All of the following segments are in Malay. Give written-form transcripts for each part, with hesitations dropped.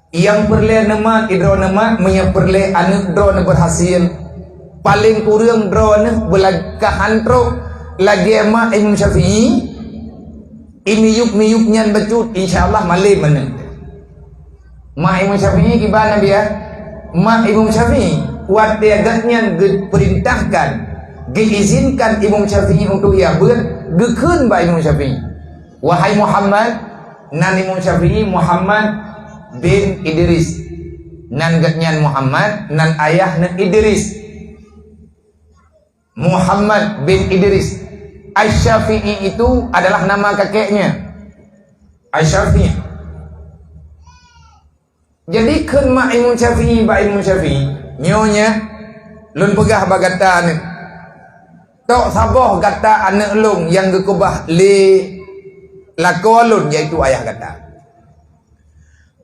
Yang perle nama idro nama menya perle anu drone berhasil paling kurang drone belakahantro lagi emak Imam Syafi'i ini yuk nyan becut insyaallah malih meneng mak Imam Syafi'i gimana dia mak Imam Syafi'i wat dia gatnya perintahkan diizinkan Imam Syafi'i untuk ia bergekeun ba Imam Syafi'i wahai Muhammad nan Imam Syafi'i Muhammad bin Idris nan gatnyan Muhammad nan ayah nan Idris Muhammad bin Idris Asy-Syafi'i itu adalah nama kakeknya Asy-Syafi'i. Jadi keun mak Imam Syafi'i ba Imam Syafi'i nyonya lun pegah bagata ni tok saboh gata anak lung yang gekubah li lakolun yaitu ayah gata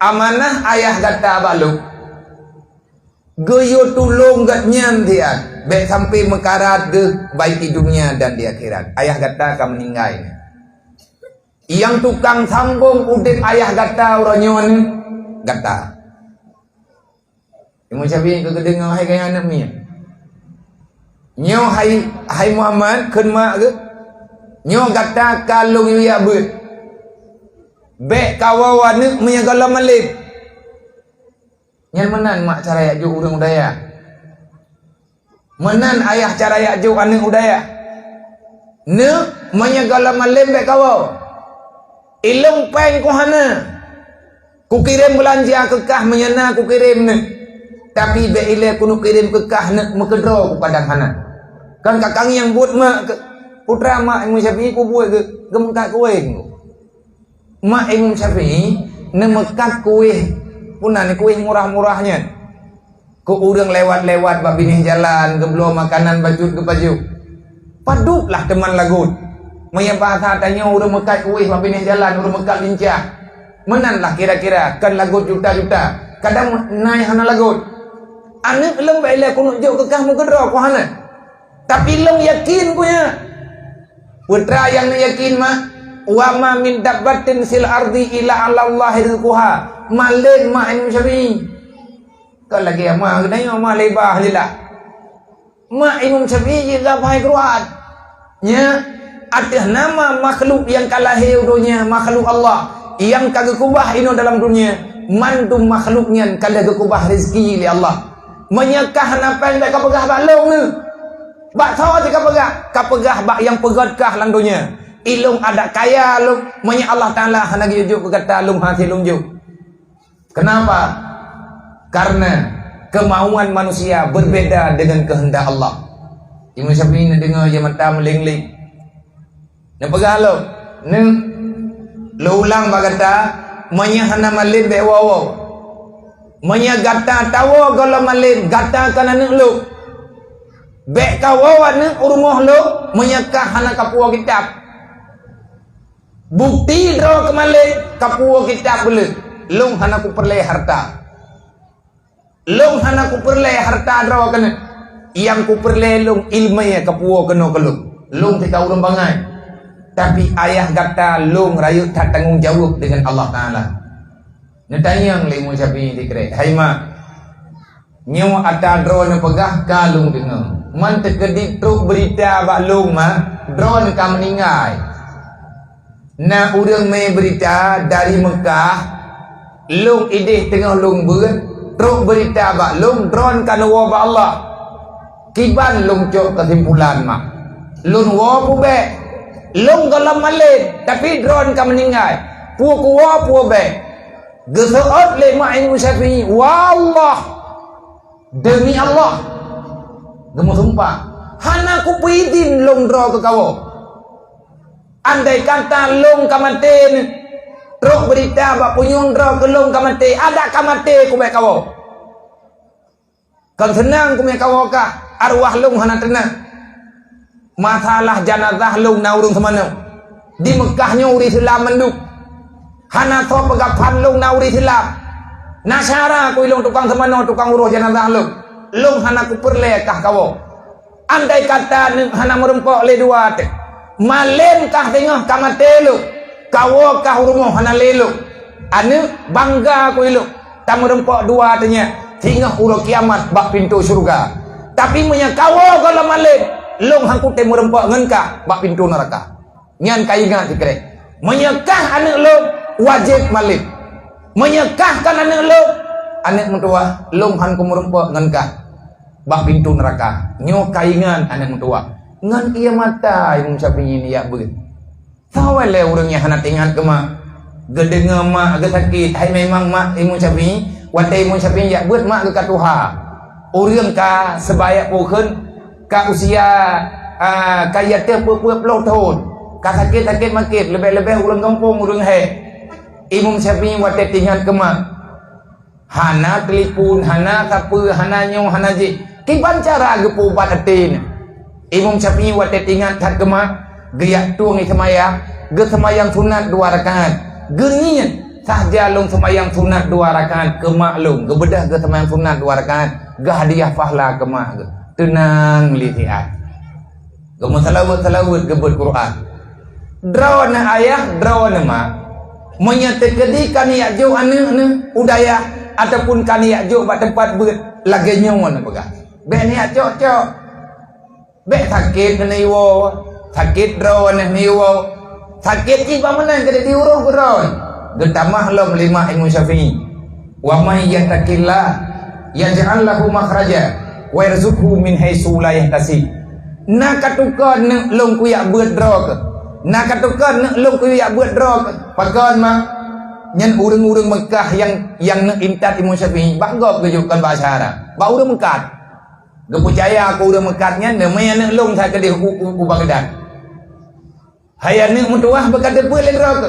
amanah ayah gata baluk geyo tulung gat nyan dia baik sampai mekarat ke baik di dunia dan di akhirat ayah gata akan meninggal yang tukang sambung udit ayah gata uranyon gata Imam Syafi'i ke dengar hai kaya anak ni nyo hai Muhammad keun mak ke nyo gata kalung ya beut bek kawawan ni menyagala malib nyan menan mak cara ya ju urang udaya menan ayah cara ya ju anu udaya ne menyagala malib bek kawaw ilung peng ku hana ku kirim belanja kekah menyana ku kirim ne tapi be ile ku kirim kekah ne mekedro ku padang hana kan kakang yang buat mak putra mak Imam Syafi'i ku buat ke gemengkat kuing mak Imam Syafi'i nemekat kuih punan kuih murah-murahnya ku urang lewat-lewat bab binih jalan geblo makanan baju ke baju paduklah teman lagut maya bahasa tanya urang mekat kuih bab binih jalan urang mekat lincah menanlah kira-kira kan lagut juta-juta kadang naik hana lagut anak lem baile ku nak jauh kekah mengkedro ku hana tapi lem yakin punya putra yang yakin mah wa ma min dabbatin sil ardi illa 'ala Allah rizquha malin ma Imam Syafi'i kalau lagi ama kena ma lebah lillah ma Imam Syafi'i juga pai Quran nya ada nama makhluk yang kalah dunia makhluk Allah yang kagak kubah ino dalam dunia mandum makhluknya kalah kubah rezeki li Allah menyekah napa yang kapegah balong ni bak tahu je kapegah bak yang pegatkah lang dunia ilung ada kaya lung menya Allah Ta'ala hana gijuk kata lung hati lung juk kenapa karena kemauan manusia berbeda dengan kehendak Allah Imam Syafi'i ni dengar je mata meling-ling ni pegah lung ni lu ulang bagata menya hana malin be wawo menya gata tawo kalau malin gata kana ni lu be kawawan ni urmoh lu menya kah hana kapua kitab bukti draw kemalik kapua kita boleh long hana ku perle harta long hana ku perle harta draw kena yang ku perle long ilmu ya kapua kena kelung long kita urang bangai tapi ayah kata long rayu tak tanggung jawab dengan Allah Ta'ala netanyang Imam Syafi'i dikre hai mak nyawa ata draw na pegah kalung dengar man terkedik truk berita bak long mah draw ka meninggal na urang mai berita dari Mekah lung idih tengah lung beut truk berita bak lung drone kana wa ba Allah kiban lung cok kesimpulan mak lun wa pu be lung galam malin tapi drone ka meninggal pu ku wa pu be geseot le mak Imam Syafi'i wallah demi Allah gemu sumpah hana ku pidin lung draw ke kawo andai kata long kamate truk berita bak punyung draw ke long kamate ada kamate ku bae kawo kan senang ku me kawo ka arwah long hana tenang masalah jenazah long na urung semana di Mekah nyuri Islam menduk hana so pegapan long na uri Islam nasyara ku ilung tukang semana tukang urus jenazah long hana ku perle kah kawo andai kata hana merempok le dua te malen kah tengah kamate lu kawo kah rumoh hana lelu anu bangga ku ilu tamu rempok dua tanya tinggal ulo kiamat bak pintu surga. Tapi menyakawa kalau malik long hangku temu rempok ngenkah bak pintu neraka. Nyan kaingat dikrek. Menyekah anak lo wajib malik. Menyekahkan anak lo anak mentua long hangku merempok ngenkah bak pintu neraka. Nyo kaingan anak mentua. Ngan ia mata Imam Syafi'i ni ya begitu. Tahu le orangnya hana tingat ke mak. Gedenga mak ke sakit. Hai memang mak Imam Syafi'i. Watai Imam Syafi'i ya buat mak ke katuha. Orang ka sebaya pokon ka usia kaya terpupup puluh tahun. Ka sakit-sakit makit. Lebih-lebih orang kampung orang hai. Imam Syafi'i watai tingat ke mak. Hana telefon, hana kapa, hana nyong, hana jik. Kiban cara gepu ubat atin. Imam Syafi'i watai tingat kat ke mak. Geyak tuang ni semayang. Ge semayang sunat 2 rakaat. Genian sahaja long semayang sunat 2 rakaat ke maklum. Ge bedah ge semayang sunat 2 rakaat. Ge hadiah pahala ke mak ge. Tenang melitihat. Ge salawat-salawat ge buat Quran. Drawana ayah, drawana mak. Menyatakan kani jo ane udaya ataupun kani jo bak tempat buat lagi nyawan apa. Be ni cok. Be sakit ni wo. Sakit drawana ni wo. Sakit ki pamanan kada diuruh kuron. Getamah lo melima Imam Syafi'i. Wa may yattaqillah yaj'al lahu makhraja wa yarzuqhu min haitsu la yahtasib. Nak katukan ne long kuyak beut drog. Nak katukan ne long kuyak beut drog. Pakan mak nyen urang-urang Mekah yang ne imtat Imam Syafi'i bagop gejukan bahasa Arab. Ba urang Mekah. Ge percaya aku urang Mekahnya ne maya ne long sa ke di ku Baghdad. Hayat ni mutuah berkata boleh neraka.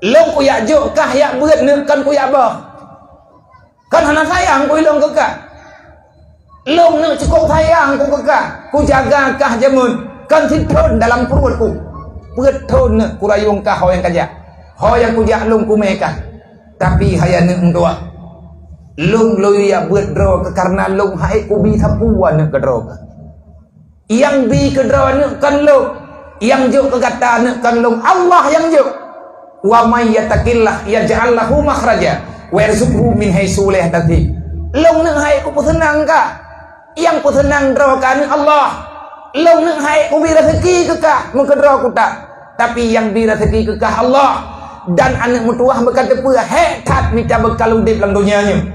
Long ku yak jok kah yak berat ni kan ku yak bah. Kan hana sayang ku long kekak. Long ni cukup sayang ku kekak. Ku jaga kah jamun. Kan sithun dalam perut ku. Berat thun ni ku rayung kah ho yang kajak. Ho yang ku jak long ku mekah. Tapi hayat ni mutuah. Long lo yak berat draka karena long hai ku bi sapuan ni ke draka. Yang bi ke draka ni kan long. Yang juk kekata kan long Allah yang juk. Wa may yattaqillah yaj'al lahu makhraja wa yarzuqhu min haitsu la yahtasib. Long nang hai ku senang ka. Yang ku senang drokan Allah. Long nang hai ku bi rezeki ke ka mengkedro ku tak. Tapi yang bi rezeki ke ka Allah. Dan anak mutuah berkata pula he tat minta bekal udip dalam dunianya.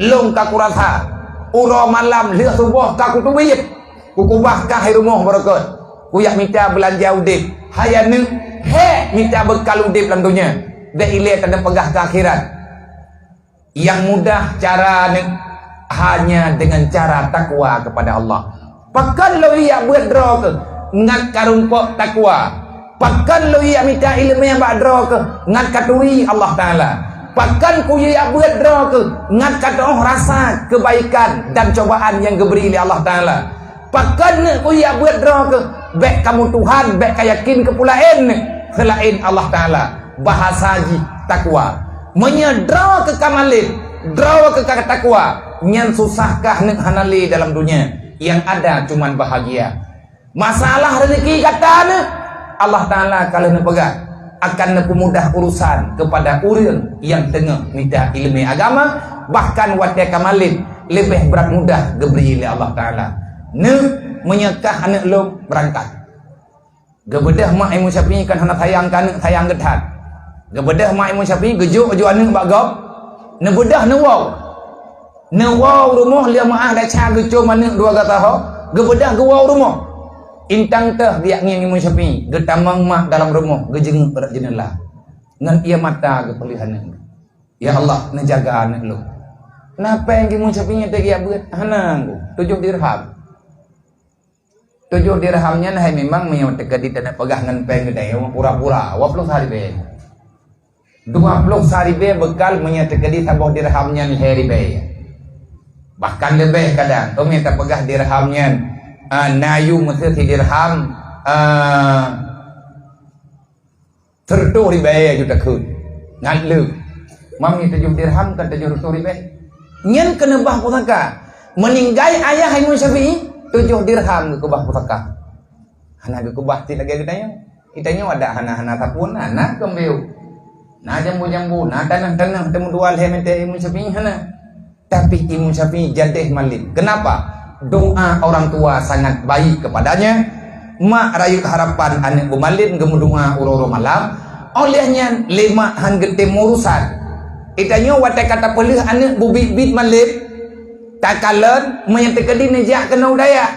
Long ka ku rasa uro malam leh subuh ka ku tuwit. Ku kubah ka hai rumah barakat. Ku yak minta belanja udip. Hayat ni minta bekal udip dalam dunia. Dan ilah tanda pegah ke akhirat. Yang mudah cara ni hanya dengan cara takwa kepada Allah. Pakan lo yak buat draw ke ngat karumpok takwa. Pakan lo yak minta ilmu yang bak draw ke ngat katui Allah Taala. Pakan ku yak buat draw ke ngat kata rasa kebaikan dan cobaan yang diberi oleh Allah Taala. Pakan ku yak buat draw ke baik kamu Tuhan, baik kayakin kepulain selain Allah Ta'ala. Bahasa haji takwa. Menyedraw ke kamalin, draw ke takwa. Nyan susahkah nek hanali dalam dunia. Yang ada cuman bahagia. Masalah rezeki kata Allah Ta'ala kalau nak pegang akan mudah urusan kepada orang yang tengah minta ilmu agama. Bahkan wadah kamalin lebih berat mudah diberi oleh Allah Ta'ala. Menyekah anak lo berangkat. Gebedah mak Imam Syafi'i kan hana sayang kan sayang getat. Gebedah mak Imam Syafi'i gejuk anak bagop. Ne bedah ne wow. Ne wow rumah dia maah dah ca gecu mana 2 kata ho. Gebedah ge wow rumah. Intang teh dia ngin Imam Syafi'i getamang mak dalam rumah gejeng berat jendela. Ngan ia mata ge pelihan. Ya Allah ne jaga anak lo. Napa yang Imam Syafi'i teh ya beut hanang 7 dirham. 7 dirhamnya nah memang menyatakan di tanah pegangan penggedai pura-pura 20 hari be 20 hari be bekal menyatakan di sabah dirhamnya ni hari be bahkan lebih kadang tu minta pegah dirhamnya nayu mesti dirham tertu ribe juta kun ngan lu mami 7 dirham kan 7 ribe nyen kena bah pusaka meninggai ayah Imam Syafi'i 7 dirham ke kubah pusaka. Hana ke kubah tidak gaya kitanya. Kitanya ada hana-hana tapun, anak kembeu. Nah jambu-jambu, nah tanah-tanah temu dua mente Imam Syafi'i hana. Tapi Imam Syafi'i jadeh malim. Kenapa? Doa orang tua sangat baik kepadanya. Mak rayu harapan anak bumalin gemu doa uro-uro malam. Olehnya lima han gete murusan. Itanya watai kata pelih anak bubit-bit malim. Takalan menyetekadi nejak kena udaya.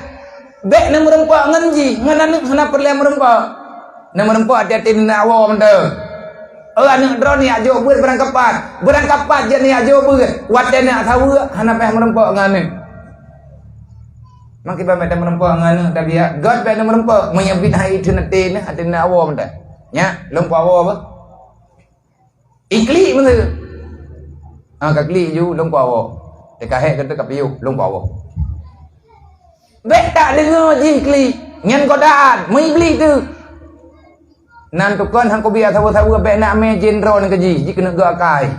Bek na merempak nganji, ngan hana perlu merempak. Na merempak hati-hati na awam dah. Anak drone ni ajo buat berangkapan je ni ajo buat. Watai nak tahu hana peh merempak ngane. Mak kita macam merempak ngane tapi ya God peh na merempak menyebit hai itu nanti na hati na awam dah. Nya, lompak awam apa? Ikli mana? Kakli ju lompak awam. Dekahek kata kapiu lompak awam. Bek tak dengar je ikli. Nyan godaan, mai beli tu. Nan tukon hang ko biar tahu-tahu bek nak me jenro nan keji, ji kena gak kai.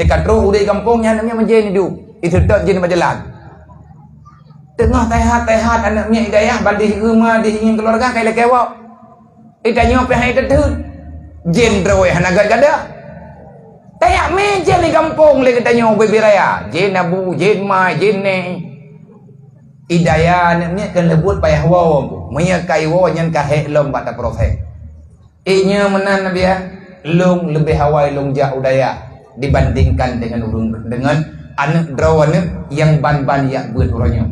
Dekat ru udai kampung nya namanya menjen hidup. Itu tok jin berjalan. Tengah tehat anaknya hidayah bandih rumah di ingin keluarga kai lekewak. Itanya pe hai tetut. Jenro eh hanaga gada. Tayak me jen di kampung le katanya bebiraya. Jen abu, jen mai, jen ne. Hidayah anaknya kan lebut payah wawam. Menyakai waw nyan kahek lom bata proses. Inya menan nabi ya, long lebih hawai long jauh daya dibandingkan dengan anak drawane yang ban-ban yang buat orangnya.